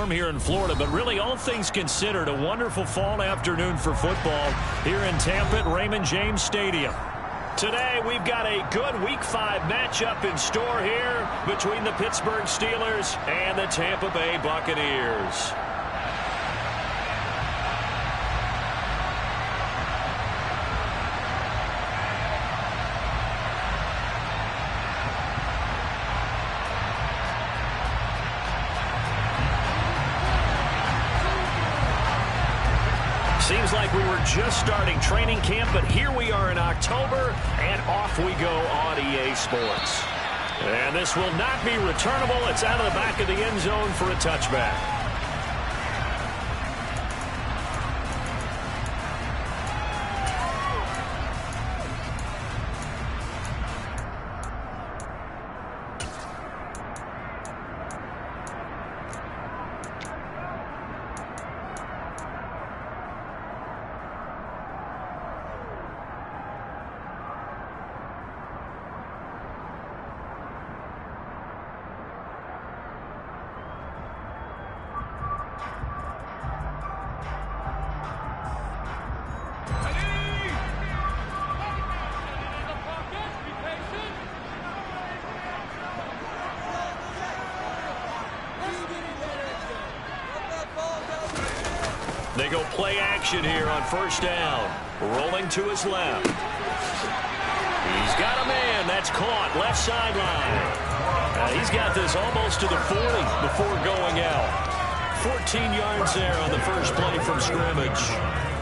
warm here in Florida, but really all things considered, a wonderful fall afternoon for football here in Tampa at Raymond James Stadium. Today we've got a good Week 5 matchup in store here between the Pittsburgh Steelers and the Tampa Bay Buccaneers. Seems like we were just starting training camp, but here we are in October, and off we go on EA Sports. And this will not be returnable. It's out of the back of the end zone for a touchback. They go play action here on first down. Rolling to his left. He's got a man. That's caught. Left sideline. He's got this almost to the 40 before going out. 14 yards there on the first play from scrimmage.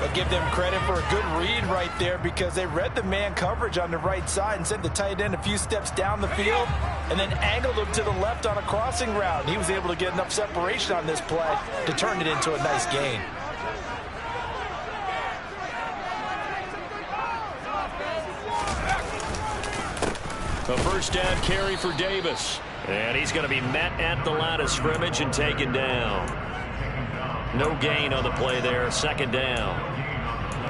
I'll give them credit for a good read right there because they read the man coverage on the right side and sent the tight end a few steps down the field and then angled him to the left on a crossing route. He was able to get enough separation on this play to turn it into a nice gain. A first down carry for Davis. And he's going to be met at the line of scrimmage and taken down. No gain on the play there. Second down.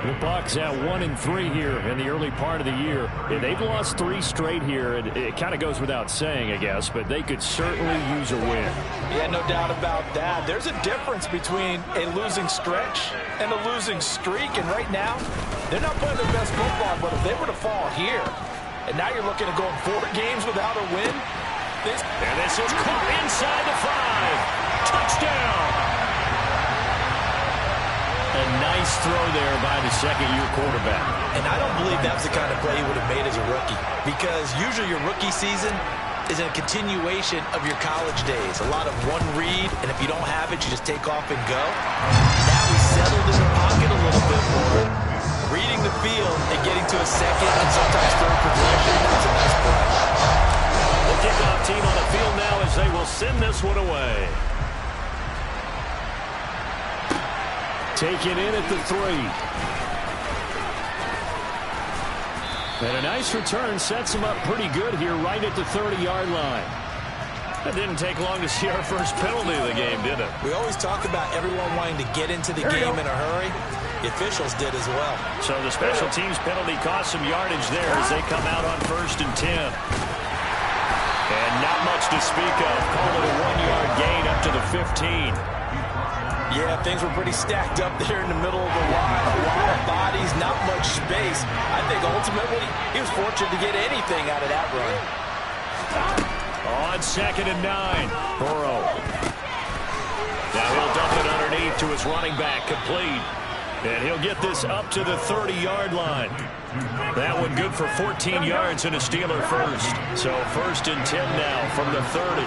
The Bucs at 1-3 here in the early part of the year. They've lost 3 straight here. It kind of goes without saying, I guess, but they could certainly use a win. Yeah, no doubt about that. There's a difference between a losing stretch and a losing streak. And right now, they're not playing their best football, but if they were to fall here, and now you're looking at going 4 games without a win. And this is caught inside the 5. Touchdown. A nice throw there by the second-year quarterback. And I don't believe that's the kind of play he would have made as a rookie, because usually your rookie season is a continuation of your college days. A lot of one read, and if you don't have it, you just take off and go. Now he's settled in the pocket a little bit more, reading the field and getting to a second and sometimes third progression. That's a nice play. The kickoff team on the field now as they will send this one away. Taken in at the 3. And a nice return sets him up pretty good here right at the 30-yard line. It didn't take long to see our first penalty of the game, did it? We always talk about everyone wanting to get into the game in a hurry. The officials did as well. So the special teams penalty cost some yardage there as they come out on 1st and 10. And not much to speak of. Call it a 1-yard gain up to the 15. Yeah, things were pretty stacked up there in the middle of the line. A lot of bodies, not much space. I think ultimately he was fortunate to get anything out of that run. On 2nd and 9, Burrow. Now he'll dump it underneath to his running back, complete. And he'll get this up to the 30-yard line. That one good for 14 yards and a Steeler first. So 1st and 10 now from the 30.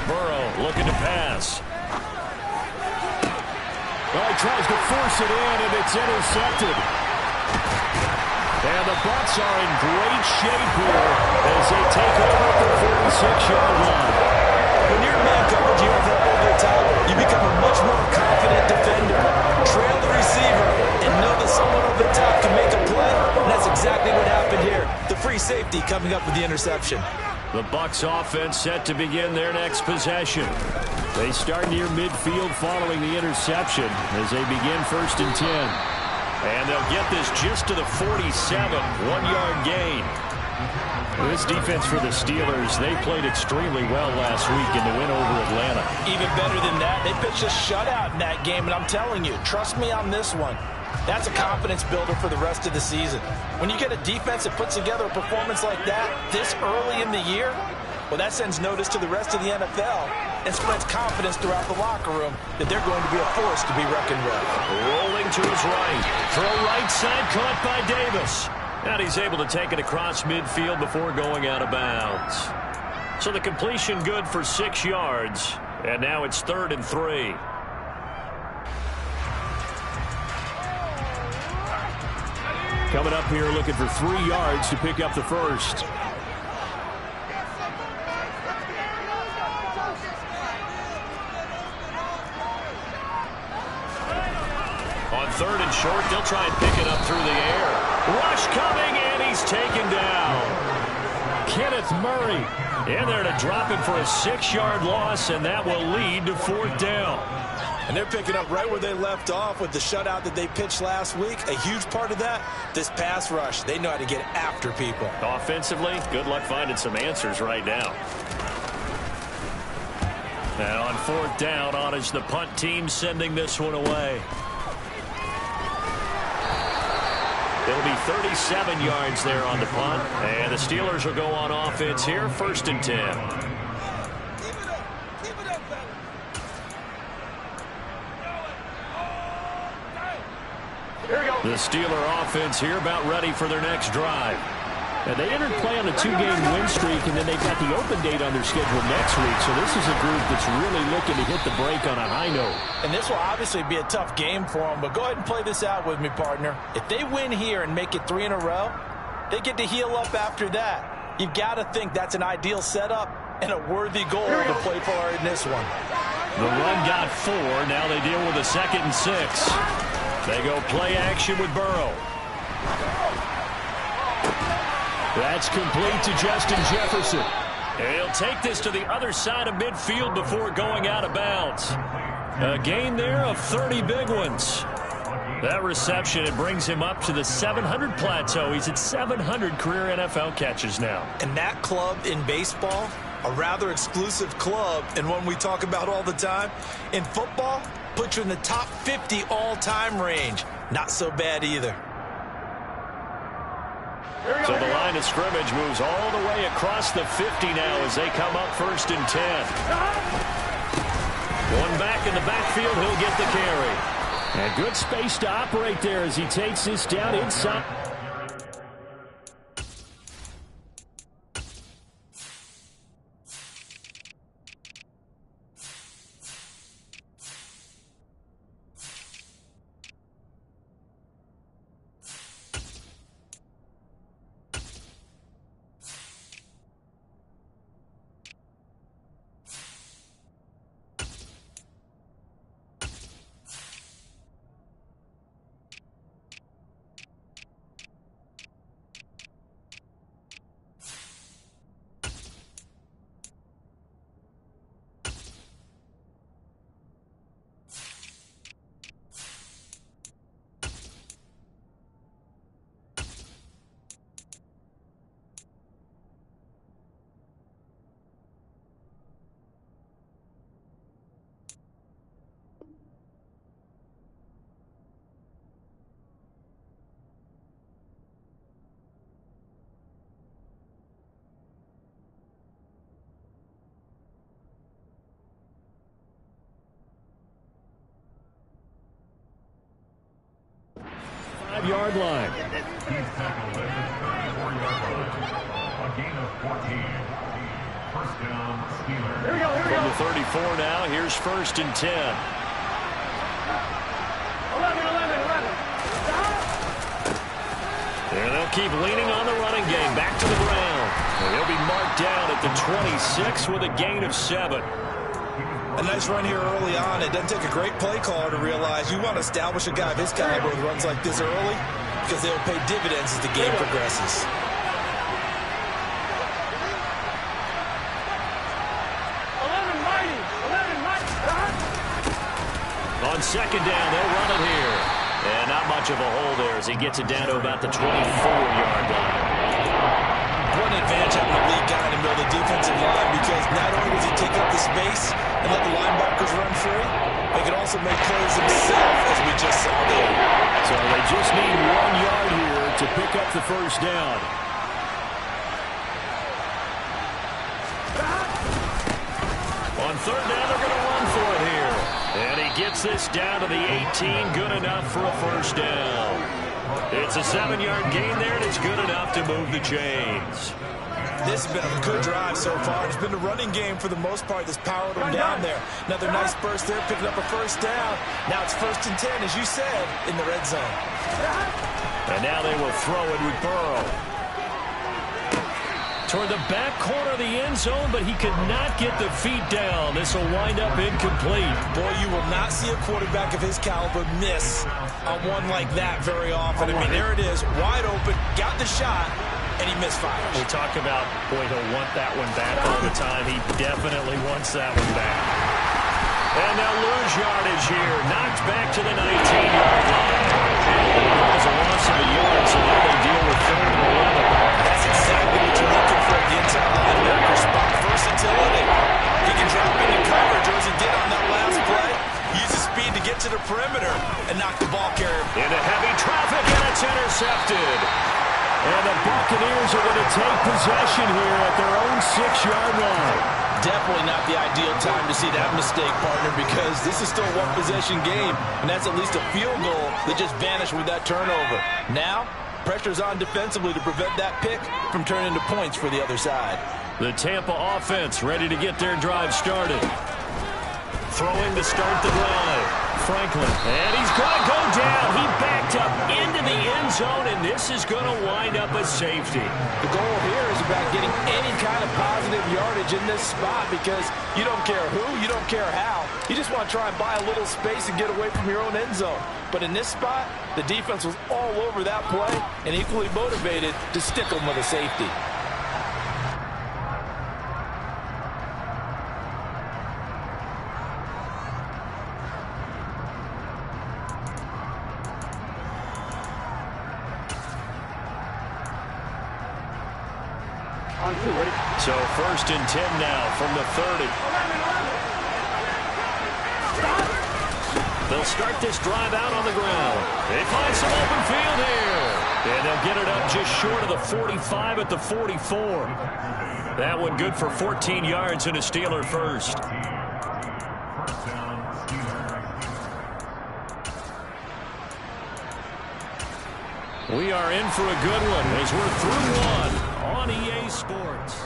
Burrow looking to pass. Well, he tries to force it in, and it's intercepted. And the Bucs are in great shape here as they take over at the 46-yard line. When you're in man coverage, you have that over the top. You become a much more confident defender. Trail the receiver and know that someone over the top can make a play. And that's exactly what happened here. The free safety coming up with the interception. The Bucs offense set to begin their next possession. They start near midfield following the interception as they begin 1st and 10. And they'll get this just to the 47, 1-yard gain. This defense for the Steelers, they played extremely well last week in the win over Atlanta. Even better than that, they pitched a shutout in that game, and I'm telling you, trust me on this one. That's a confidence builder for the rest of the season. When you get a defense that puts together a performance like that this early in the year, well, that sends notice to the rest of the NFL and spreads confidence throughout the locker room that they're going to be a force to be reckoned with. Rolling to his right. Throw right side, caught by Davis. And he's able to take it across midfield before going out of bounds. So the completion good for 6 yards. And now it's 3rd and 3. Coming up here looking for 3 yards to pick up the first. On 3rd and short, they'll try and pick it up through the air. Rush coming, and he's taken down. Kenneth Murray in there to drop him for a 6-yard loss, and that will lead to 4th down. And they're picking up right where they left off with the shutout that they pitched last week. A huge part of that, this pass rush. They know how to get after people. Offensively, good luck finding some answers right now. And on 4th down, on is the punt team sending this one away. It'll be 37 yards there on the punt. And the Steelers will go on offense here, 1st and 10. The Steeler offense here about ready for their next drive. And they entered play on a 2-game win streak, and then they've got the open date on their schedule next week. So this is a group that's really looking to hit the break on a high note. And this will obviously be a tough game for them, but go ahead and play this out with me, partner. If they win here and make it 3 in a row, they get to heal up after that. You've got to think that's an ideal setup and a worthy goal to play for in this one. The run got 4. Now they deal with a 2nd and 6. They go play action with Burrow. That's complete to Justin Jefferson. And he'll take this to the other side of midfield before going out of bounds. A gain there of 30 big ones. That reception, it brings him up to the 700 plateau. He's at 700 career NFL catches now. And that club in baseball, a rather exclusive club and one we talk about all the time. In football, puts you in the top 50 all-time range. Not so bad either. So the line of scrimmage moves all the way across the 50 now as they come up 1st and 10. One back in the backfield, he'll get the carry. And good space to operate there as he takes this down inside. Yard line. A gain of 14. 1st down, Steelers. From the 34 now, here's 1st and 10. 11. And they'll keep leaning on the running game. Back to the ground. And he'll be marked down at the 26 with a gain of 7. A nice run here early on. It doesn't take a great play caller to realize you want to establish a guy of his caliber who runs like this early because they'll pay dividends as the game progresses. On 2nd down, they'll run it here. And not much of a hole there as he gets it down to about the 24-yard line. What an advantage having a lead guy in the middle of the defensive line, because not only does he take up the space and let the linebackers run free, they can also make plays himself, as we just saw there. So they just need 1 yard here to pick up the first down. On third down, they're going to run for it here. And he gets this down to the 18, good enough for a first down. It's a 7-yard gain there, and it's good enough to move the chains. This has been a good drive so far. It's been the running game for the most part that's powered them down there. Another nice burst there, picking up a first down. Now it's 1st and 10, as you said, in the red zone. And now they will throw it with Burrow. Toward the back corner of the end zone, but he could not get the feet down. This will wind up incomplete. Boy, you will not see a quarterback of his caliber miss on one like that very often. I mean, there it is, wide open, got the shot, and he misfires. We talk about, boy, he'll want that one back all the time. He definitely wants that one back. And they'll lose yardage here. Knocked back to the 19-yard line. That was a loss of a yard, so now they deal with 3rd and 11. That's exactly what you're looking for. The inside linebacker spot versatility. He can drop into coverage, or as he did on that last play, use his speed to get to the perimeter and knock the ball carrier into heavy traffic, and it's intercepted. And the Buccaneers are going to take possession here at their own 6-yard line. Definitely not the ideal time to see that mistake, partner, because this is still a one-possession game, and that's at least a field goal that just vanished with that turnover. Now, pressure's on defensively to prevent that pick from turning into points for the other side. The Tampa offense ready to get their drive started. Throwing to start the drive. Franklin, and he's going to go down. He backed up into the end zone, and this is going to wind up a safety. The goal here is about getting any kind of positive yardage in this spot, because you don't care who, you don't care how. You just want to try and buy a little space and get away from your own end zone. But in this spot, the defense was all over that play and equally motivated to stick them with a safety. So 1st and 10 now from the 30. They'll start this drive out on the ground. They find some open field here. And they'll get it up just short of the 45 at the 44. That one good for 14 yards and a Steeler first. We are in for a good one as we're through one on EA Sports.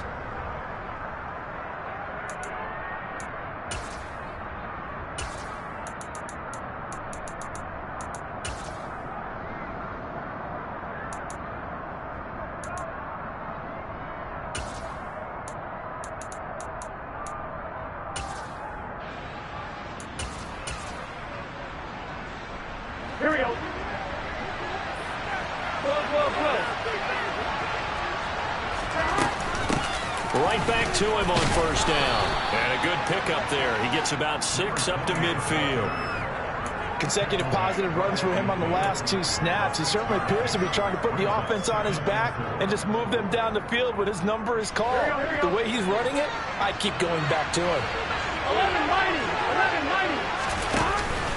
Here we go. Right back to him on 1st down. And a good pickup there. He gets about 6 up to midfield. Consecutive positive runs for him on the last 2 snaps. He certainly appears to be trying to put the offense on his back and just move them down the field when his number is called. The way he's running it, I'd keep going back to him. 11-90.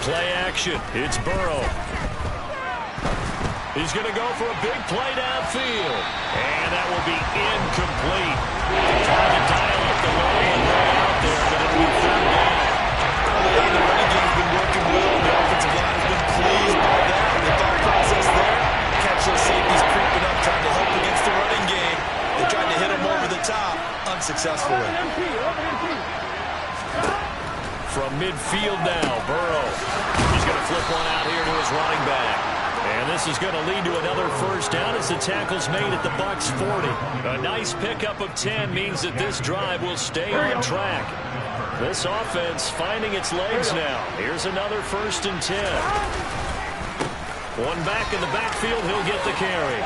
Play action. It's Burrow. He's going to go for a big play downfield. And that will be incomplete. Trying to dial up the low and way out there, but it'll be 3rd down. Early on, the running game has been working well. The offensive line has been pleased by that. The thought process there, catch those safeties creeping up, trying to help against the running game. They tried to hit him over the top, unsuccessfully. From midfield now, Burrow. He's going to flip one out here to his running back. And this is going to lead to another 1st down as the tackle's made at the Bucs 40. A nice pickup of 10 means that this drive will stay on track. This offense finding its legs now. Here's another 1st and 10. One back in the backfield, he'll get the carry.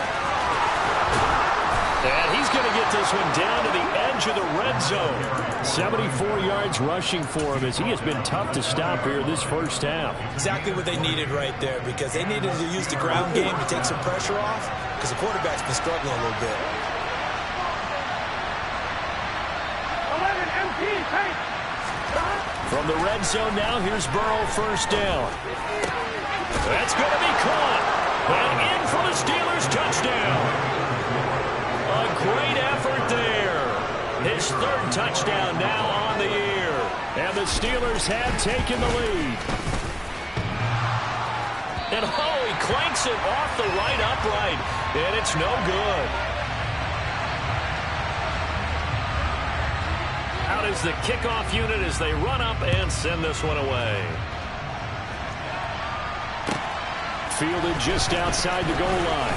And he's going to get this one down to the edge of the red zone. 74 yards rushing for him as he has been tough to stop here this 1st half. Exactly what they needed right there, because they needed to use the ground game to take some pressure off, because the quarterback's been struggling a little bit. From the red zone now, here's Burrow, first down. That's going to be caught. And in for the Steelers, touchdown. A great effort there. His third touchdown now on the year. And the Steelers have taken the lead. And oh, he clanks it off the right upright. And it's no good. Out is the kickoff unit as they run up and send this one away. Fielded just outside the goal line.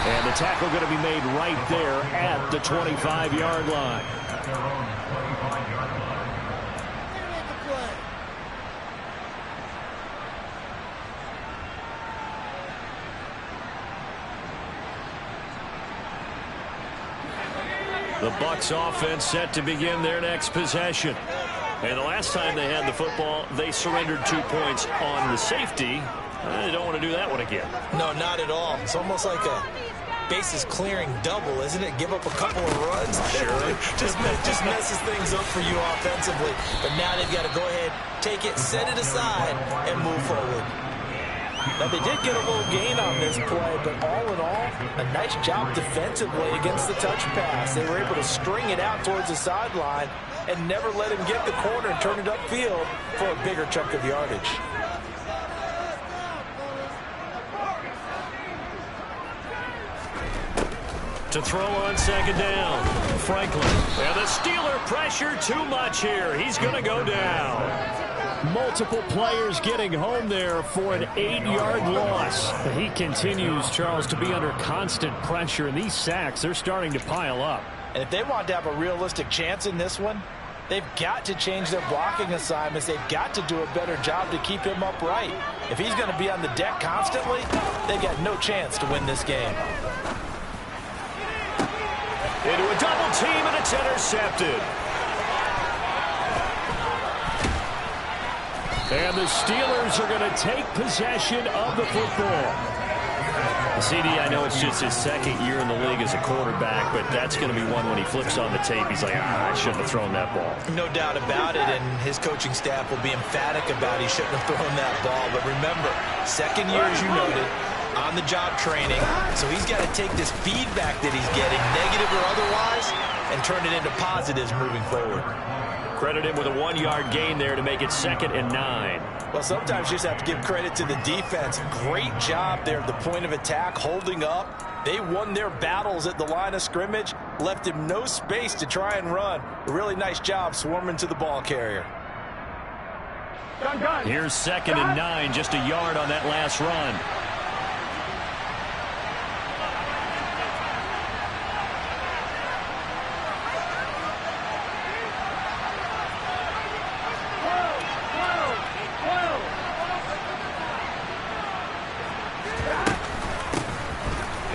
And the tackle going to be made right there at the 25-yard line. The Bucs offense set to begin their next possession. And the last time they had the football, they surrendered 2 points on the safety. They don't want to do that one again. No, not at all. It's almost like a bases clearing double, isn't it? Give up a couple of runs. Sure. just messes things up for you offensively. But now they've got to go ahead, take it, set it aside, and move forward. Now, they did get a little gain on this play, but all in all, a nice job defensively against the touch pass. They were able to string it out towards the sideline and never let him get the corner and turn it upfield for a bigger chunk of yardage. To throw on second down, Franklin. And the Steeler pressure too much here. He's going to go down. Multiple players getting home there for an 8-yard loss. He continues, Charles, to be under constant pressure, and these sacks, they're starting to pile up. And if they want to have a realistic chance in this one, they've got to change their blocking assignments. They've got to do a better job to keep him upright. If he's going to be on the deck constantly, they've got no chance to win this game. Into a double team, and it's intercepted. And the Steelers are going to take possession of the football. CD, I know it's just his second year in the league as a quarterback, but that's going to be one when he flips on the tape. He's like, I shouldn't have thrown that ball. No doubt about it, and his coaching staff will be emphatic about he shouldn't have thrown that ball. But remember, second year, as you noted, on-the-job training, so he's got to take this feedback that he's getting, negative or otherwise, and turn it into positives moving forward. Credit him with a 1-yard gain there to make it 2nd and 9. Well, sometimes you just have to give credit to the defense. Great job there at the point of attack, holding up. They won their battles at the line of scrimmage, left him no space to try and run. A really nice job swarming to the ball carrier. Here's 2nd and 9, just a yard on that last run.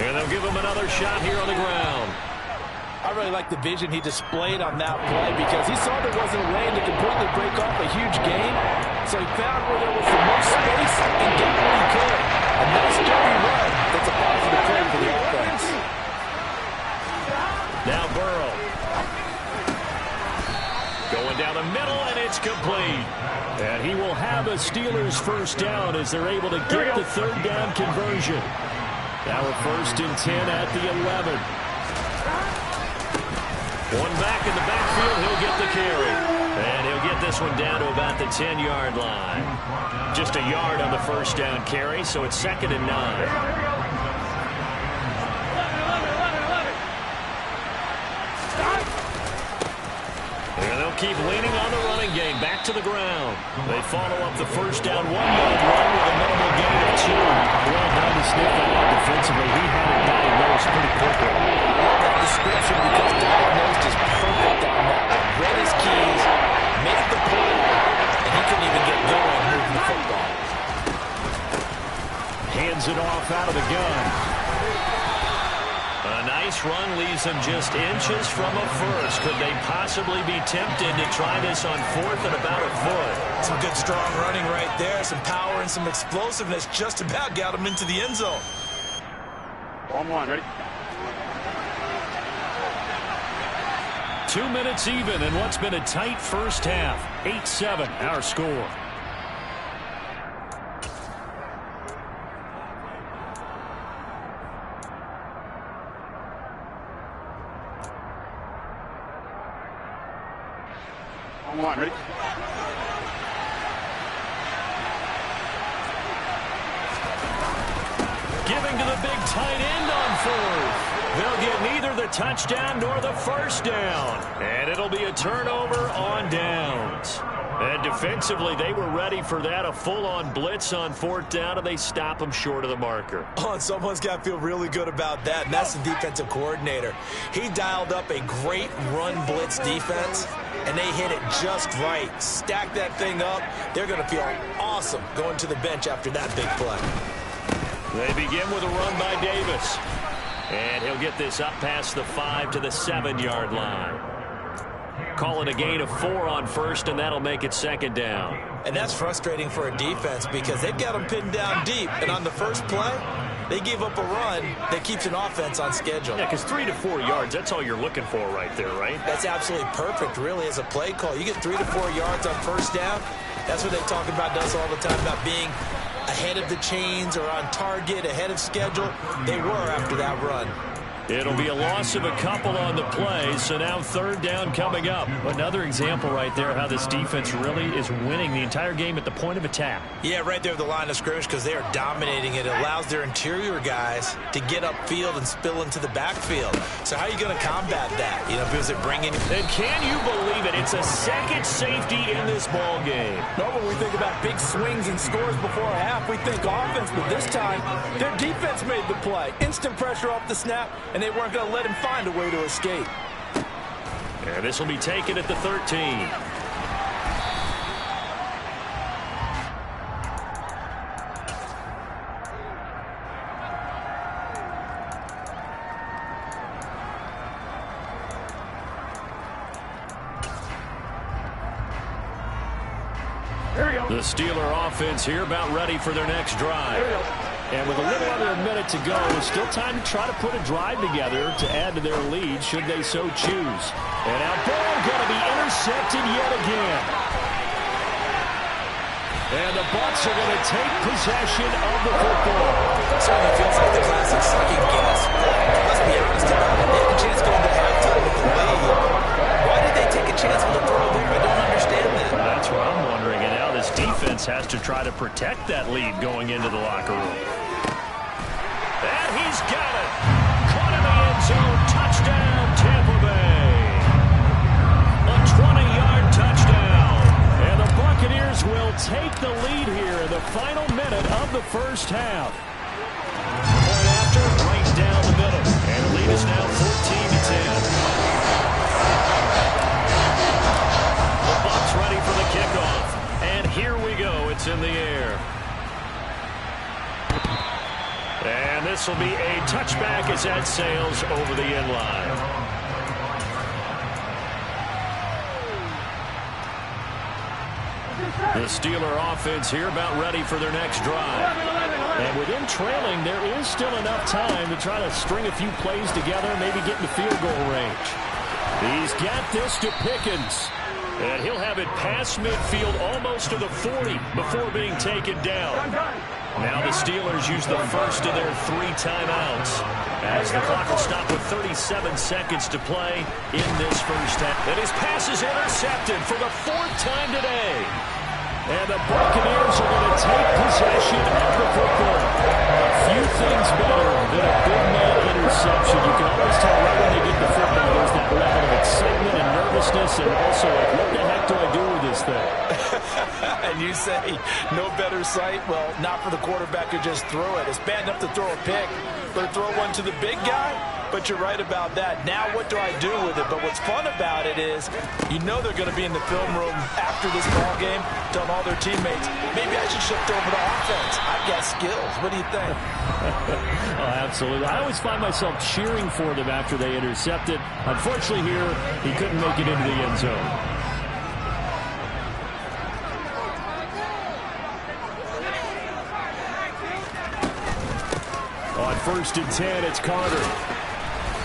And they'll give him another shot here on the ground. I really like the vision he displayed on that play because he saw there wasn't a lane to completely break off a huge gain. So he found where there was the most space and got what he could. A nice dirty run. That's a positive play for the offense. Now Burrow. Going down the middle, and it's complete. And he will have a Steelers first down as they're able to get the third down conversion. Now a 1st and 10 at the 11. One back in the backfield, he'll get the carry. And he'll get this one down to about the 10-yard line. Just a yard on the first down carry, so it's 2nd and 9. And they'll keep leaning on the running game. Back to the ground. They follow up the first down 1-yard run with a minimal gain of 2. Well done to sniff that out defensively. He had it diagnosed pretty quickly. That description, because diagnosed, is perfect on that. Read his keys, made the play, and he couldn't even get going moving the football. Hands it off out of the gun. A nice run leaves them just inches from a first. Could they possibly be tempted to try this on 4th and about a foot? Some good strong running right there. Some power and some explosiveness just about got him into the end zone. On 1, ready? 2 minutes even in what's been a tight first half. 8-7 our score. Come on, ready? Giving to the big tight end on fourth. They'll get neither the touchdown nor the first down. And it'll be a turnover on downs. And defensively, they were ready for that, a full-on blitz on fourth down, and they stop them short of the marker. Oh, and someone's got to feel really good about that, and that's the defensive coordinator. He dialed up a great run blitz defense, and they hit it just right. Stack that thing up. They're going to feel awesome going to the bench after that big play. They begin with a run by Davis. And he'll get this up past the 5 to the 7-yard line. Calling a gain of 4 on first, and that'll make it second down. And that's frustrating for a defense because they've got them pinned down deep. And on the first play, they gave up a run that keeps an offense on schedule. Yeah, because 3 to 4 yards, that's all you're looking for right there, right? That's absolutely perfect, really, as a play call. You get 3 to 4 yards on first down. That's what they talk about us all the time, about being ahead of the chains or on target, ahead of schedule. They were after that run. It'll be a loss of a couple on the play, so now third down coming up. Another example right there how this defense really is winning the entire game at the point of attack. Yeah, right there at the line of scrimmage because they are dominating it. It allows their interior guys to get upfield and spill into the backfield. So how are you going to combat that? You know, because they're bringing... And can you believe it? It's a second safety in this ball game. Normally we think about big swings and scores before a half. We think offense, but this time their defense made the play. Instant pressure off the snap, and they weren't going to let him find a way to escape. And this will be taken at the 13. The Steeler offense here about ready for their next drive. And with a little under a minute to go, still time to try to put a drive together to add to their lead should they so choose. And now ball going to be intercepted yet again. And the Bucs are going to take possession of the football. Certainly feels like the classic second guess. Let's be honest about it. They had a chance going to halftime with the lead. Why did they take a chance with the throw there? I don't understand that. That's what I'm wondering. And now this defense has to try to protect that lead going into the locker room. And he's got it. Caught in the end zone. Touchdown, Tampa Bay. A 20-yard touchdown. And the Buccaneers will take the lead here in the final minute of the first half. Point after, right down the middle. And the lead is now 14-10. The Bucs ready for the kickoff. And here we go. It's in the air. And this will be a touchback as that sails over the end line. The Steeler offense here about ready for their next drive. And with them trailing, there is still enough time to try to string a few plays together, maybe get in the field goal range. He's got this to Pickens. And he'll have it past midfield almost to the 40 before being taken down. Now the Steelers use the first of their 3 timeouts as the clock will stop with 37 seconds to play in this first half. And his pass is intercepted for the 4th time today. And the Buccaneers are going to take possession of the football. Few things better than a big man interception. You can always tell right when they get the football, there's that level of excitement and nervousness, and also like, what the heck do I do with this thing? And you say, no better sight? Well, not for the quarterback to just throw it. It's bad enough to throw a pick, but to throw one to the big guy? But you're right about that. Now what do I do with it? But what's fun about it is you know they're going to be in the film room after this ball game telling all their teammates, maybe I should shift over to offense. I've got skills. What do you think? Oh, absolutely. I always find myself cheering for them after they intercept it. Unfortunately here, he couldn't make it into the end zone. On 1st and 10, it's Carter.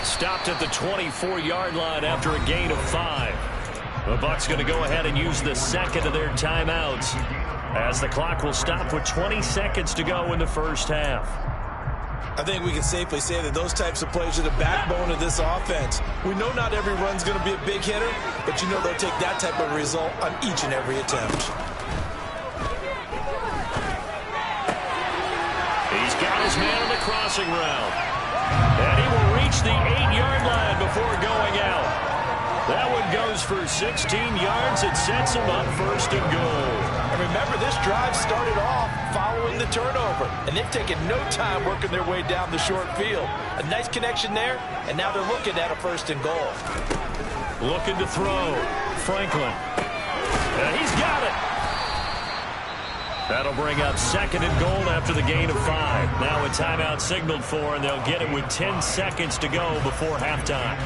Stopped at the 24-yard line after a gain of 5. The Bucs going to go ahead and use the second of their timeouts as the clock will stop with 20 seconds to go in the first half. I think we can safely say that those types of plays are the backbone of this offense. We know not every run's going to be a big hitter, but you know they'll take that type of result on each and every attempt. He's got his man on the crossing route. And he will reach the 8-yard line before going out. That one goes for 16 yards. It sets him up first and goal. And remember, this drive started off following the turnover. And they've taken no time working their way down the short field. A nice connection there, and now they're looking at a first and goal. Looking to throw. Franklin. And he's got it. That'll bring up second and goal after the gain of 5. Now a timeout signaled for, and they'll get it with 10 seconds to go before halftime.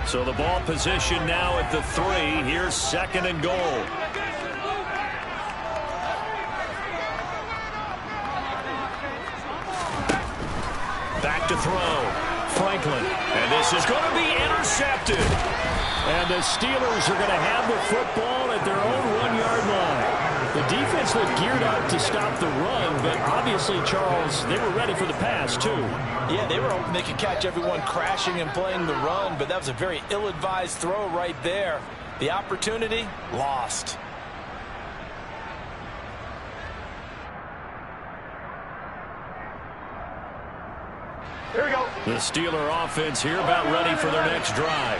So the ball position now at the 3. Here's second and goal. Back to throw. Franklin. And this is going to be intercepted. And the Steelers are going to have the football at their own 1-yard line. The defense looked geared up to stop the run, but obviously, Charles, they were ready for the pass, too. Yeah, they were hoping they could catch everyone crashing and playing the run, but that was a very ill-advised throw right there. The opportunity, lost. Here we go. The Steeler offense here about ready for their next drive.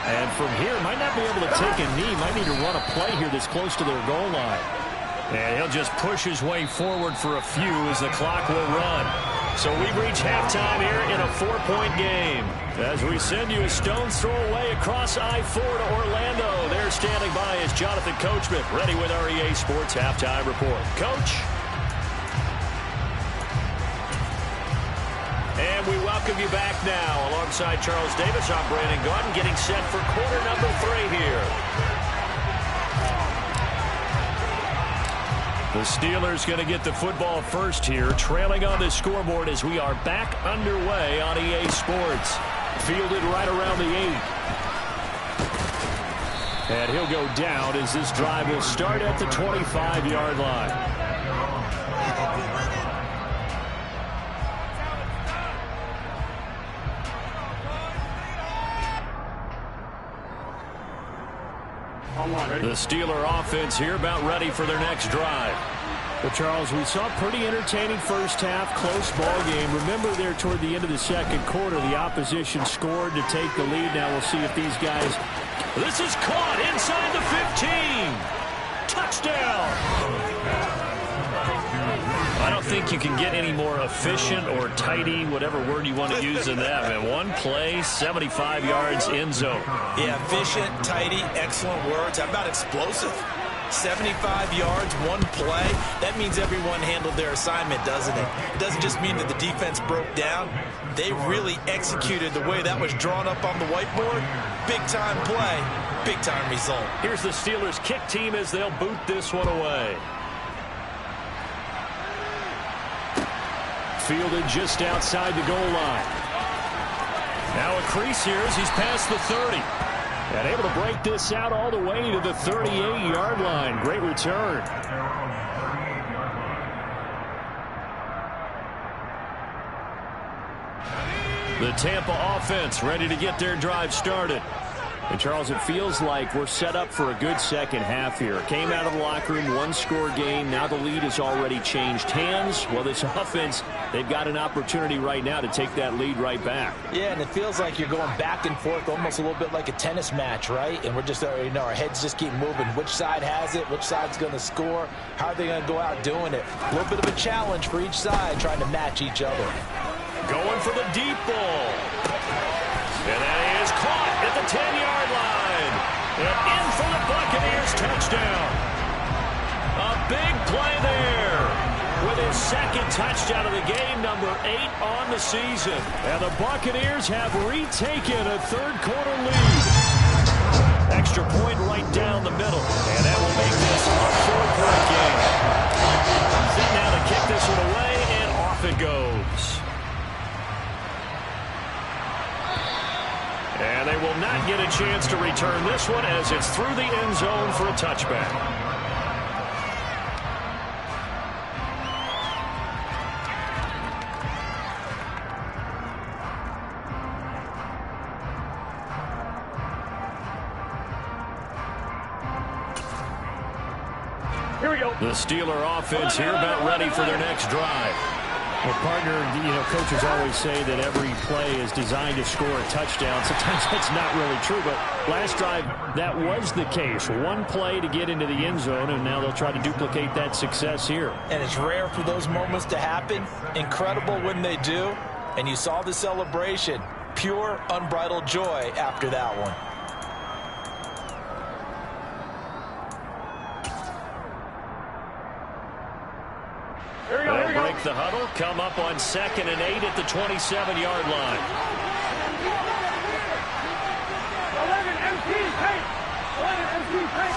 And from here, might not be able to take a knee. Might need to run a play here this close to their goal line. And he'll just push his way forward for a few as the clock will run. So we reach halftime here in a 4-point game. As we send you a stone's throw away across I-4 to Orlando. There standing by is Jonathan Coachman, ready with our EA Sports Halftime Report. Coach. And we welcome you back now. Alongside Charles Davis, I'm Brandon Gordon, getting set for quarter number 3 here. The Steelers going to get the football first here, trailing on the scoreboard as we are back underway on EA Sports. Fielded right around the 8. And he'll go down as this drive will start at the 25-yard line. The Steeler offense here about ready for their next drive. Well, Charles, we saw a pretty entertaining first half, close ball game. Remember there toward the end of the second quarter, the opposition scored to take the lead. Now we'll see if these guys... This is caught inside the 15. Touchdown. I don't think you can get any more efficient or tidy, whatever word you want to use in that. Man, one play, 75 yards, end zone. Yeah, efficient, tidy, excellent words. How about explosive? 75 yards, one play. That means everyone handled their assignment, doesn't it? It doesn't just mean that the defense broke down. They really executed the way that was drawn up on the whiteboard. Big-time play, big-time result. Here's the Steelers kick team as they'll boot this one away. Fielded just outside the goal line. Now a crease here as he's past the 30. And able to break this out all the way to the 38-yard line. Great return. The Tampa offense ready to get their drive started. And, Charles, it feels like we're set up for a good second half here. Came out of the locker room, one-score game. Now the lead has already changed hands. Well, this offense, they've got an opportunity right now to take that lead right back. Yeah, and it feels like you're going back and forth almost a little bit like a tennis match, right? And we're just, our heads just keep moving. Which side has it? Which side's going to score? How are they going to go out doing it? A little bit of a challenge for each side trying to match each other. Going for the deep ball. And that is caught at the 10-yard line. And in for the Buccaneers touchdown. A big play there with his second touchdown of the game, number 8 on the season. And the Buccaneers have retaken a third-quarter lead. Extra point right down the middle. And that will make this a 4-point game. Set now to kick this one away. off it goes. And they will not get a chance to return this one as it's through the end zone for a touchback. Here we go. The Steeler offense here about ready for their next drive. Well, partner, coaches always say that every play is designed to score a touchdown. Sometimes that's not really true, but last drive, that was the case. One play to get into the end zone, and now they'll try to duplicate that success here. And it's rare for those moments to happen. Incredible when they do. And you saw the celebration. Pure, unbridled joy after that one. They'll break the huddle, come up on 2nd and 8 at the 27-yard line. 11 MT paint. 11 MT paint.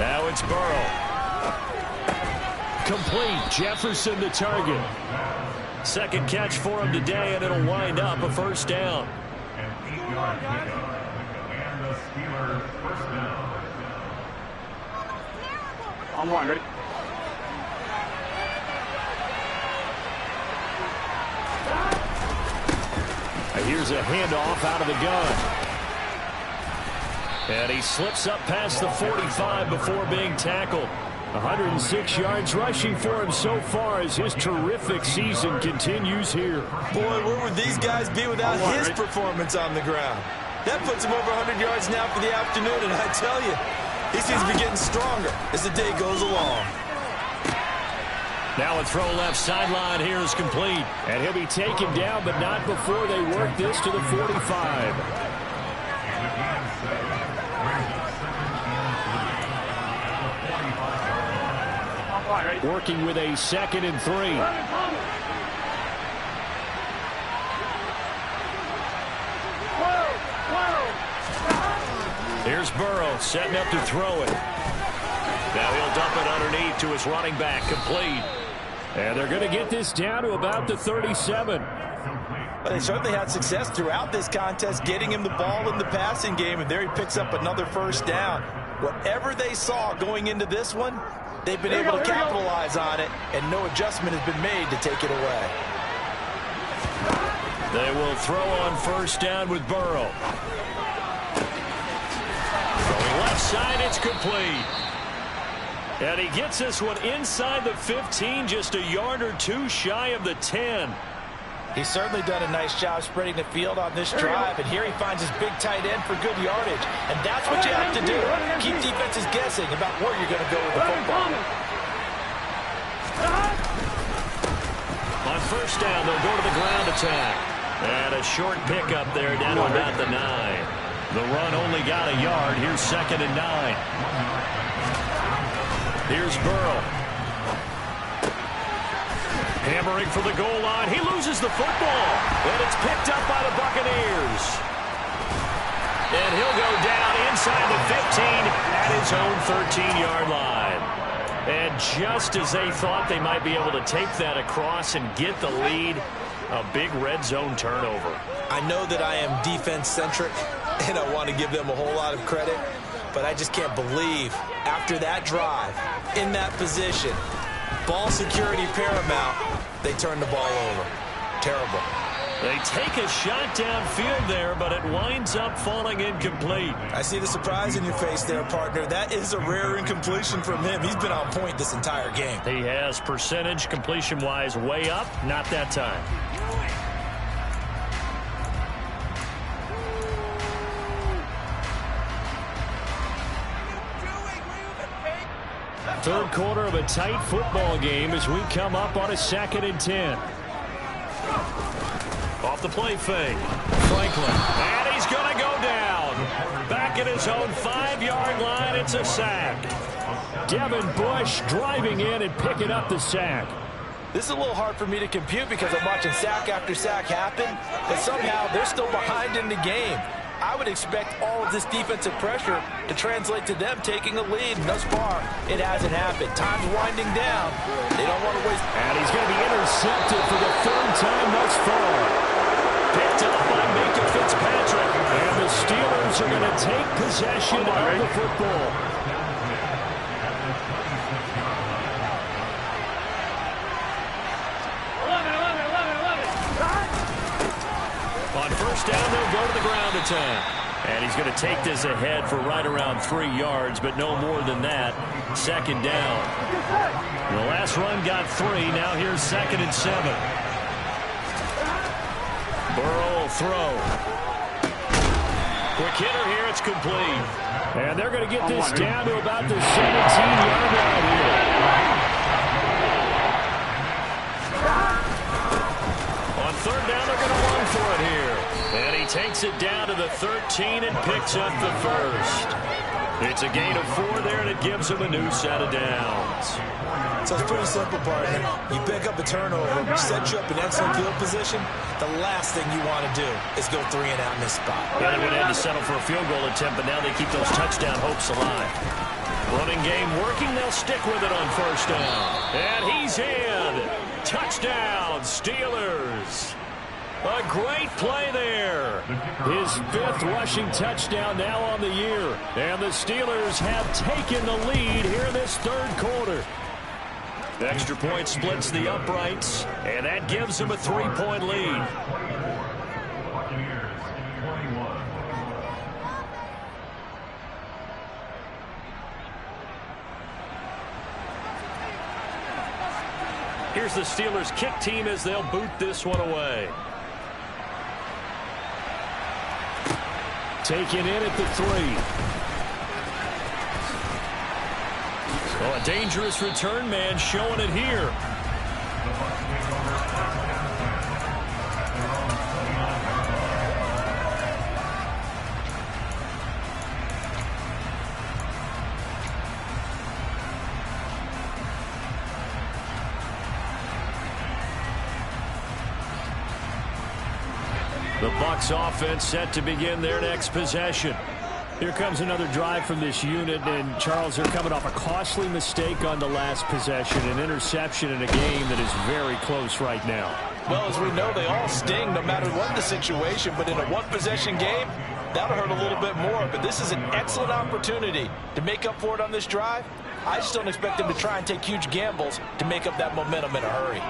Now it's Burrow. Complete. Jefferson the target. Second catch for him today, and it'll wind up a first down. An 8-yard pickup, and the Steelers first down. On one, ready? Here's a handoff out of the gun. And he slips up past the 45 before being tackled. 106 yards rushing for him so far as his terrific season continues here. Boy, where would these guys be without his performance on the ground? That puts him over 100 yards now for the afternoon, and I tell you, he seems to be getting stronger as the day goes along. Now a throw left sideline here is complete. And he'll be taken down, but not before they work this to the 45. Working with a 2nd and 3. Here's Burrow setting up to throw it. Now he'll dump it underneath to his running back, complete. And they're going to get this down to about the 37. Well, they certainly had success throughout this contest, getting him the ball in the passing game, and there he picks up another first down. Whatever they saw going into this one, they've been able to capitalize on it, and no adjustment has been made to take it away. They will throw on first down with Burrow. Going left side, it's complete. And he gets this one inside the 15, just a yard or two shy of the 10. He's certainly done a nice job spreading the field on this drive, and here he finds his big tight end for good yardage. And that's what you have to do. Keep defenses guessing about where you're going to go with the football. On first down, they'll go to the ground attack. And a short pickup there down to about the 9. The run only got a yard. Here's 2nd and 9. Here's Burrow. Hammering for the goal line. He loses the football. And it's picked up by the Buccaneers. And he'll go down inside the 15 at his own 13-yard line. And just as they thought they might be able to take that across and get the lead, a big red zone turnover. I know that I am defense-centric, and I want to give them a whole lot of credit, but I just can't believe after that drive, in that position, ball security paramount, they turn the ball over. Terrible. They take a shot downfield there, but it winds up falling incomplete. I see the surprise in your face there, partner. That is a rare incompletion from him. He's been on point this entire game. He has percentage completion-wise way up, not that time. Third quarter of a tight football game as we come up on a 2nd and 10. Off the play fake. Franklin. And he's going to go down. Back at his own 5-yard line. It's a sack. Devin Bush driving in and picking up the sack. This is a little hard for me to compute because I'm watching sack after sack happen, but somehow they're still behind in the game. I would expect all of this defensive pressure to translate to them taking a lead. And thus far, it hasn't happened. Time's winding down. They don't want to waste. And he's going to be intercepted for the third time thus far. Picked up by Minka Fitzpatrick. And the Steelers are going to take possession of the football. On first down, they'll go to the ground attack. And he's going to take this ahead for right around 3 yards, but no more than that. Second down. The last run got 3. Now here's 2nd and 7. Burrow will throw. Quick hitter here. It's complete. And they're going to get this down to about the 17-yard line here. On third down, they're going to run for it here. And he takes it down to the 13 and picks up the first. It's a gain of 4 there, and it gives him a new set of downs. So it's pretty simple, partner. You pick up a turnover, set you up in excellent field position. The last thing you want to do is go 3 and out in this spot. Yeah, they would have had to settle for a field goal attempt, but now they keep those touchdown hopes alive. Running game working. They'll stick with it on first down. And he's in. Touchdown, Steelers. A great play there. His 5th rushing touchdown now on the year. And the Steelers have taken the lead here in this third quarter. The extra point splits the uprights, and that gives them a 3-point lead. Here's the Steelers kick team as they'll boot this one away. Taken in at the 3. Well, a dangerous return man showing it here. The Bucs offense set to begin their next possession. Here comes another drive from this unit, and Charles, they're coming off a costly mistake on the last possession, an interception in a game that is very close right now. Well, as we know, they all sting no matter what the situation, but in a one-possession game, that'll hurt a little bit more. But this is an excellent opportunity to make up for it on this drive. I just don't expect them to try and take huge gambles to make up that momentum in a hurry.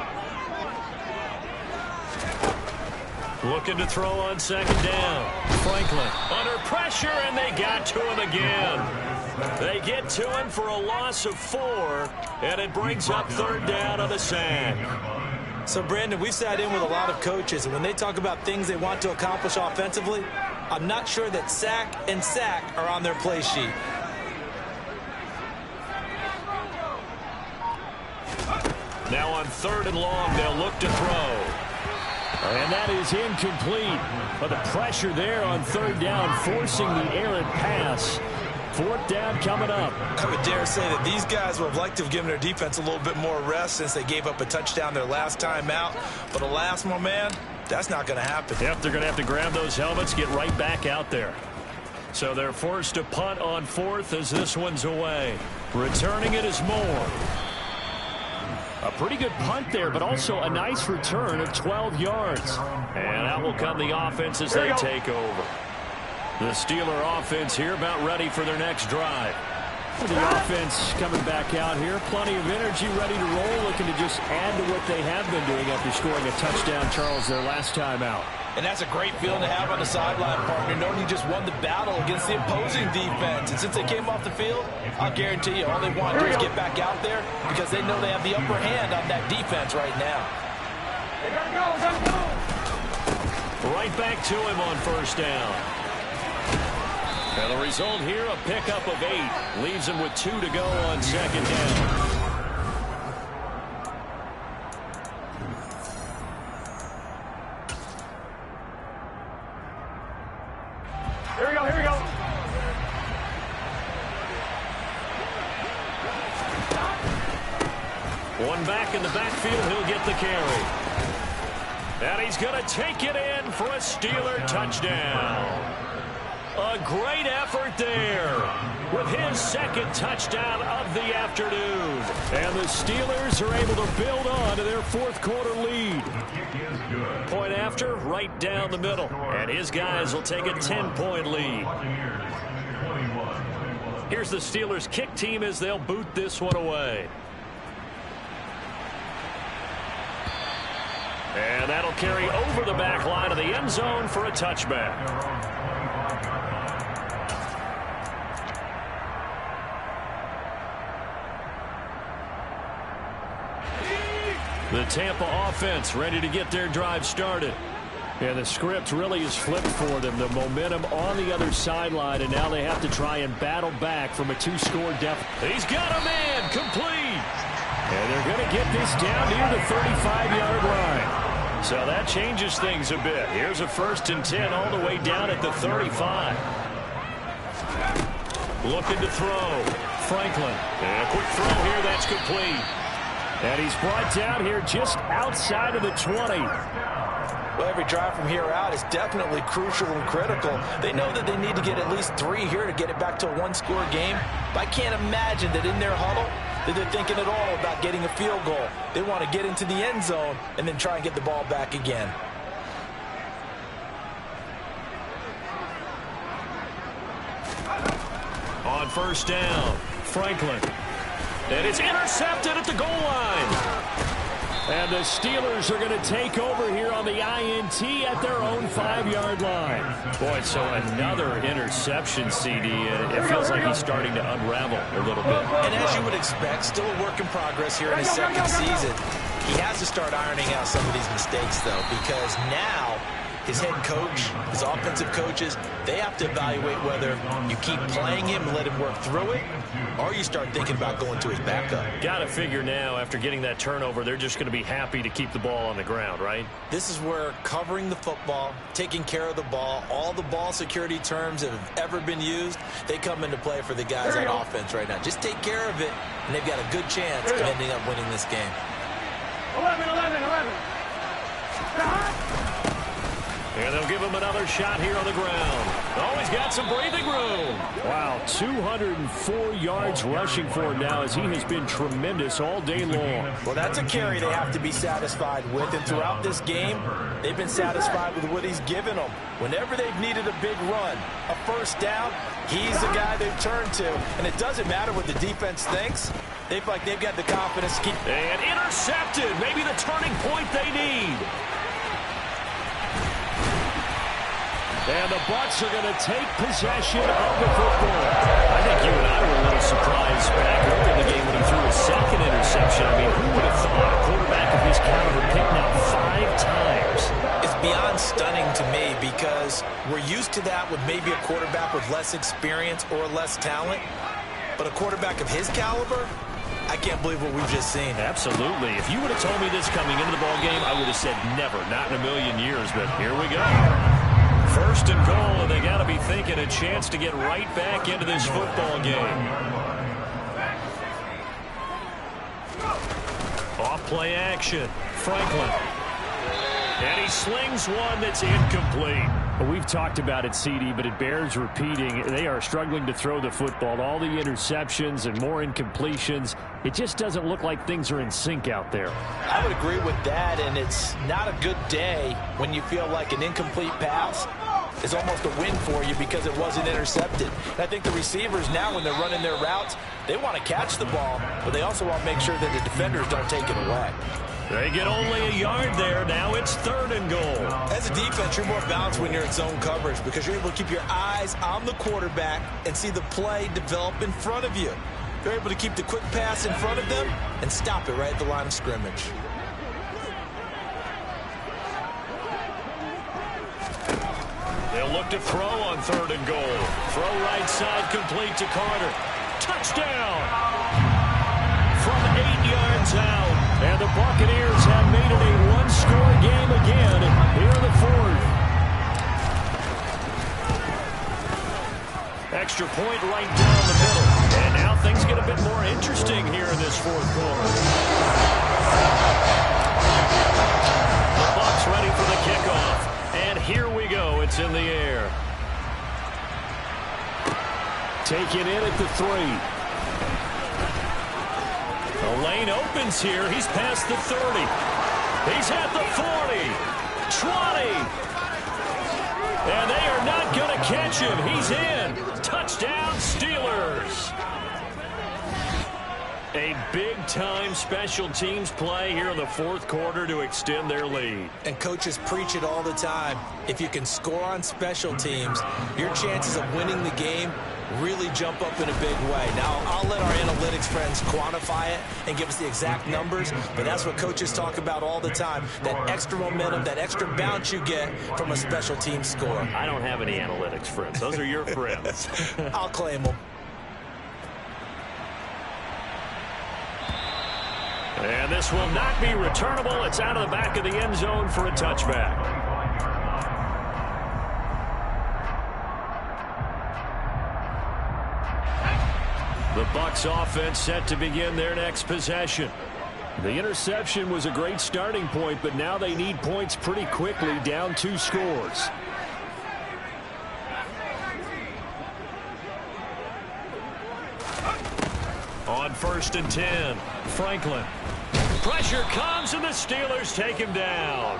Looking to throw on second down. Franklin under pressure, and they got to him again. They get to him for a loss of 4, and it brings up third down on the sack. So, Brandon, we've sat in with a lot of coaches, and when they talk about things they want to accomplish offensively, I'm not sure that sack and sack are on their play sheet. Now on 3rd and long, they'll look to throw. And that is incomplete. But the pressure there on 3rd down, forcing the errant pass. 4th down coming up. I would dare say that these guys would have liked to have given their defense a little bit more rest since they gave up a touchdown their last time out. But alas, my man, that's not going to happen. Yep, they're going to have to grab those helmets, get right back out there. So they're forced to punt on 4th as this one's away. Returning it is Moore. A pretty good punt there, but also a nice return of 12 yards. And out will come the offense as they take over. The Steeler offense here about ready for their next drive. The offense coming back out here. Plenty of energy, ready to roll, looking to just add to what they have been doing after scoring a touchdown, Charles, their last time out. And that's a great feeling to have on the sideline, partner, knowing you just won the battle against the opposing defense. And since they came off the field, I'll guarantee you all they want to do is get back out there because they know they have the upper hand on that defense right now. They gotta go. Right back to him on first down. And the result here, a pickup of 8. Leaves him with 2 to go on second down. Here we go, here we go. One back in the backfield, he'll get the carry. And he's going to take it in for a Steeler touchdown. A great effort there with his second touchdown of the afternoon. And the Steelers are able to build on to their fourth quarter lead. Point after, right down the middle. And his guys will take a 10-point lead. Here's the Steelers kick team as they'll boot this one away. And that'll carry over the back line of the end zone for a touchback. The Tampa offense ready to get their drive started. And the script really is flipped for them. The momentum on the other sideline, and now they have to try and battle back from a two-score deficit. He's got a man complete. And they're going to get this down near the 35-yard line. So that changes things a bit. Here's a 1st and 10 all the way down at the 35. Looking to throw. Franklin. And a quick throw here. That's complete. And he's brought down here just outside of the 20. Well, every drive from here out is definitely crucial and critical. They know that they need to get at least 3 here to get it back to a one-score game. But I can't imagine that in their huddle that they're thinking at all about getting a field goal. They want to get into the end zone and then try and get the ball back again. On 1st down, Franklin. And it's intercepted at the goal line. And the Steelers are going to take over here on the INT at their own 5-yard line. Boy, so another interception, CD. It feels like he's starting to unravel a little bit. And as you would expect, still a work in progress here in his second season. He has to start ironing out some of these mistakes, though, because now his head coach, his offensive coaches, they have to evaluate whether you keep playing him and let him work through it, or you start thinking about going to his backup. Got to figure now, after getting that turnover, they're just going to be happy to keep the ball on the ground, right? This is where covering the football, taking care of the ball, all the ball security terms that have ever been used, they come into play for the guys on offense right now. Just take care of it, and they've got a good chance of ending up winning this game. 11. And they'll give him another shot here on the ground. Oh, he's got some breathing room. Wow, 204 yards rushing for him now as he has been tremendous all day long. Well, that's a carry they have to be satisfied with. And throughout this game, they've been satisfied with what he's given them. Whenever they've needed a big run, a 1st down, he's the guy they've turned to. And it doesn't matter what the defense thinks. They feel like they've got the confidence to keep. And intercepted. Maybe the turning point they need. And the Bucs are going to take possession of the football. I think you and I were a little surprised back early in the game when he threw his second interception. I mean, who would have thought a quarterback of his caliber picked now 5 times? It's beyond stunning to me because we're used to that with maybe a quarterback with less experience or less talent. But a quarterback of his caliber, I can't believe what we've just seen. Absolutely. If you would have told me this coming into the ball game, I would have said never, not in a million years. But here we go. 1st and goal, and they got to be thinking a chance to get right back into this football game. Off play action. Franklin. And he slings one that's incomplete. Well, we've talked about it, CD, but it bears repeating. They are struggling to throw the football. All the interceptions and more incompletions. It just doesn't look like things are in sync out there. I would agree with that, and it's not a good day when you feel like an incomplete pass is almost a win for you because it wasn't intercepted. And I think the receivers now, when they're running their routes, they want to catch the ball, but they also want to make sure that the defenders don't take it away. They get only a yard there. Now it's 3rd and goal. As a defense, you're more balanced when you're in zone coverage because you're able to keep your eyes on the quarterback and see the play develop in front of you. They're able to keep the quick pass in front of them and stop it right at the line of scrimmage. They'll look to throw on 3rd and goal. Throw right side complete to Carter. Touchdown! From 8 yards out. And the Buccaneers have made it a one-score game again here in the 4th. Extra point right down the middle. And now things get a bit more interesting here in this 4th quarter. The Bucs ready for the kickoff. And here we go. It's in the air. Taken in at the 3. The lane opens here. He's past the 30. He's at the 40. 20. And they are not going to catch him. He's in. Touchdown, Steelers. A big-time special teams play here in the fourth quarter to extend their lead. And coaches preach it all the time. If you can score on special teams, your chances of winning the game really jump up in a big way. Now, I'll let our analytics friends quantify it and give us the exact numbers, but that's what coaches talk about all the time, that extra momentum, that extra bounce you get from a special team score. I don't have any analytics friends. Those are your friends. I'll claim them. And this will not be returnable. It's out of the back of the end zone for a touchback. The Bucs offense set to begin their next possession. The interception was a great starting point, but now they need points pretty quickly, down 2 scores. On 1st and 10, Franklin. Pressure comes, and the Steelers take him down.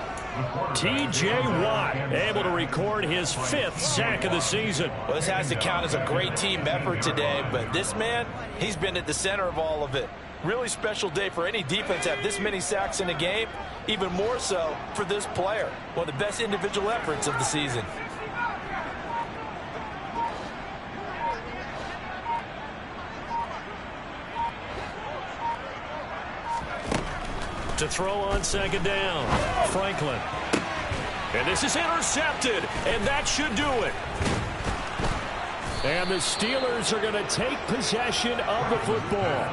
T.J. Watt able to record his 5th sack of the season. Well, this has to count as a great team effort today, but this man, he's been at the center of all of it. Really special day for any defense to have this many sacks in a game, even more so for this player. One of the best individual efforts of the season. To throw on 2nd down, Franklin. And this is intercepted, and that should do it. And the Steelers are going to take possession of the football.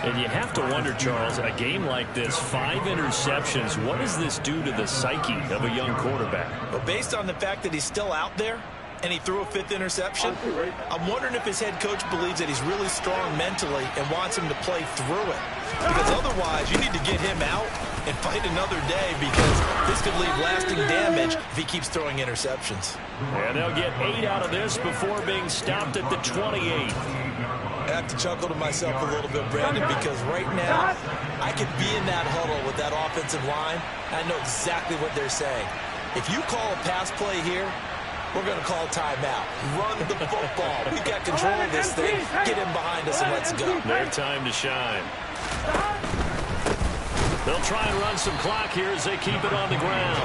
And you have to wonder, Charles, a game like this, 5 interceptions, what does this do to the psyche of a young quarterback? Well, based on the fact that he's still out there, and he threw a 5th interception, I'm wondering if his head coach believes that he's really strong mentally and wants him to play through it. Because otherwise, you need to get him out and fight another day, because this could leave lasting damage if he keeps throwing interceptions. And they'll get 8 out of this before being stopped at the 28. I have to chuckle to myself a little bit, Brandon, because right now, I could be in that huddle with that offensive line, and I know exactly what they're saying. If you call a pass play here, we're going to call timeout. Run the football. We've got control of this thing. Get him behind us and let's go. Their time to shine. They'll try and run some clock here as they keep it on the ground.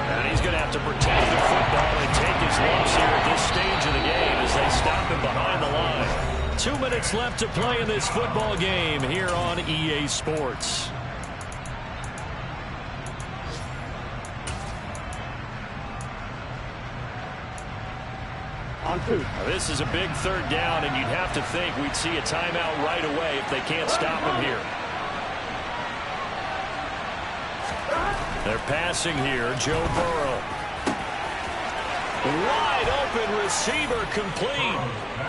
And he's going to have to protect the football and take his lumps here at this stage of the game as they stop him behind the line. 2 minutes left to play in this football game here on EA Sports. Now, this is a big 3rd down, and you'd have to think we'd see a timeout right away if they can't stop him here. They're passing here. Joe Burrow. Wide open receiver complete.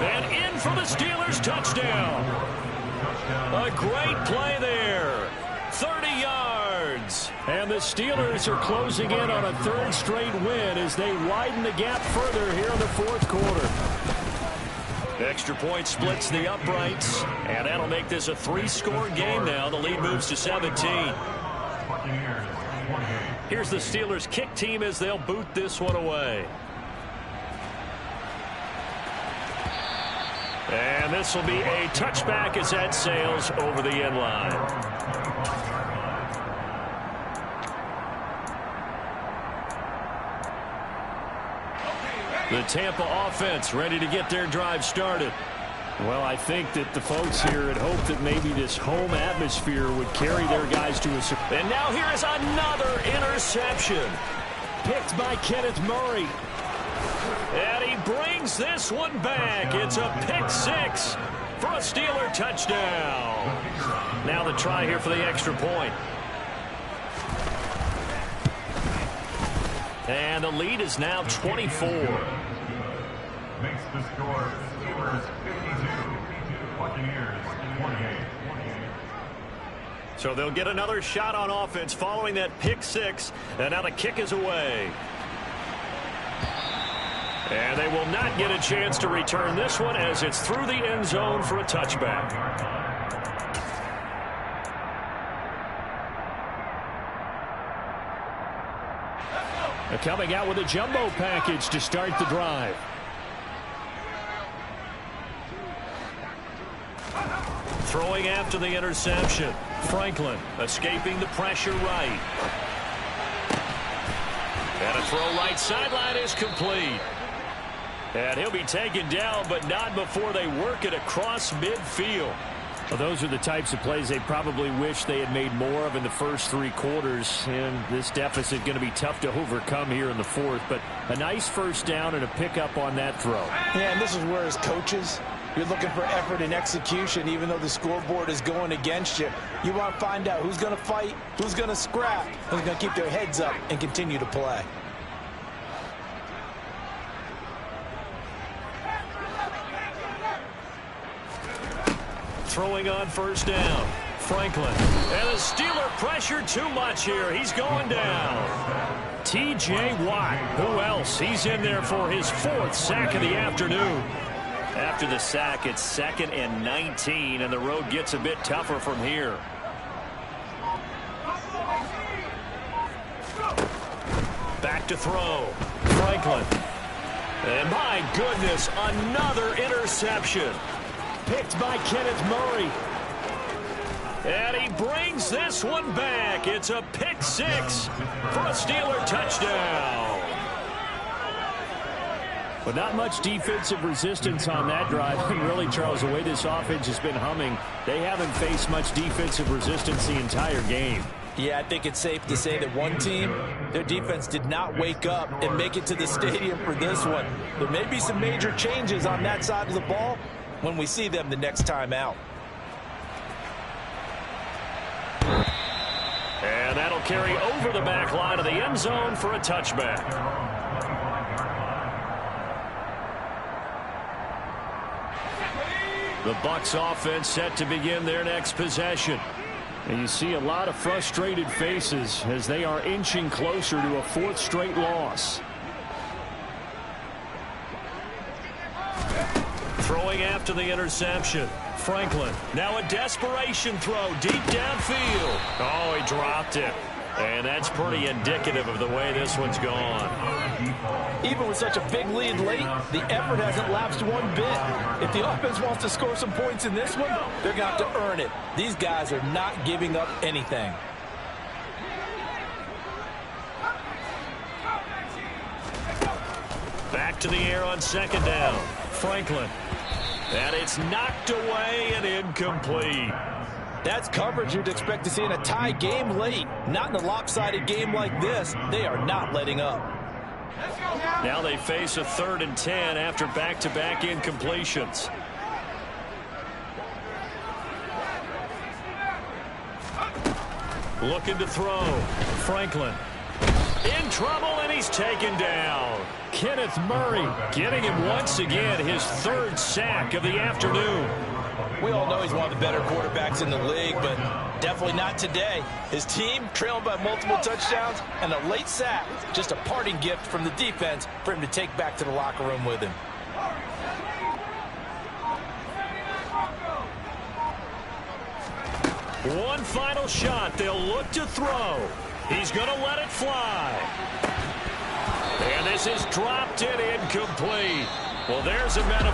And in for the Steelers touchdown. A great play there. 30 yards. And the Steelers are closing in on a 3rd straight win as they widen the gap further here in the 4th quarter. Extra point splits the uprights, and that'll make this a 3-score game now. The lead moves to 17. Here's the Steelers kick team as they'll boot this one away. And this will be a touchback as that sails over the end line. The Tampa offense ready to get their drive started. Well, I think that the folks here had hoped that maybe this home atmosphere would carry their guys to a... And now here is another interception. Picked by Kenneth Murray. And he brings this one back. It's a pick 6 for a Steeler touchdown. Now the try here for the extra point. And the lead is now 24. Makes the score Steelers 52, Buccaneers 28. So they'll get another shot on offense following that pick 6. And now the kick is away. And they will not get a chance to return this one as it's through the end zone for a touchback. They're coming out with a jumbo package to start the drive. Throwing after the interception. Franklin escaping the pressure right. And a throw right sideline is complete. And he'll be taken down, but not before they work it across midfield. Well, those are the types of plays they probably wish they had made more of in the first 3 quarters. And this deficit going to be tough to overcome here in the fourth. But a nice first down and a pickup on that throw. Yeah, and this is where as coaches, you're looking for effort and execution, even though the scoreboard is going against you. You want to find out who's going to fight, who's going to scrap, who's going to keep their heads up and continue to play. Throwing on first down. Franklin. And the Steeler pressure too much here. He's going down. T.J. Watt. Who else? He's in there for his 4th sack of the afternoon. After the sack, it's 2nd and 19, and the road gets a bit tougher from here. Back to throw. Franklin. And my goodness, another interception. Picked by Kenneth Murray. And he brings this one back. It's a pick 6 for a Steeler touchdown. But not much defensive resistance on that drive. And really, Charles, the way this offense has been humming, they haven't faced much defensive resistance the entire game. Yeah, I think it's safe to say that one team, their defense did not wake up and make it to the stadium for this one. There may be some major changes on that side of the ball when we see them the next time out. And that'll carry over the back line of the end zone for a touchback. The Bucs offense set to begin their next possession. And you see a lot of frustrated faces as they are inching closer to a 4th straight loss. Throwing after the interception. Franklin. Now a desperation throw deep downfield. Oh, he dropped it. And that's pretty indicative of the way this one's gone. Even with such a big lead late, the effort hasn't lapsed one bit. If the offense wants to score some points in this one, they're going to have to earn it. These guys are not giving up anything. Back to the air on 2nd down. Franklin. And it's knocked away and incomplete. That's coverage you'd expect to see in a tie game late. Not in a lopsided game like this. They are not letting up. Now they face a 3rd and 10 after back-to-back incompletions. Looking to throw. Franklin. In trouble, and he's taken down. Kenneth Murray getting him once again, his 3rd sack of the afternoon. We all know he's one of the better quarterbacks in the league, but definitely not today. His team trailing by multiple touchdowns and a late sack. Just a parting gift from the defense for him to take back to the locker room with him. One final shot. They'll look to throw. He's going to let it fly. And this is dropped and incomplete. Well, there's a metaphor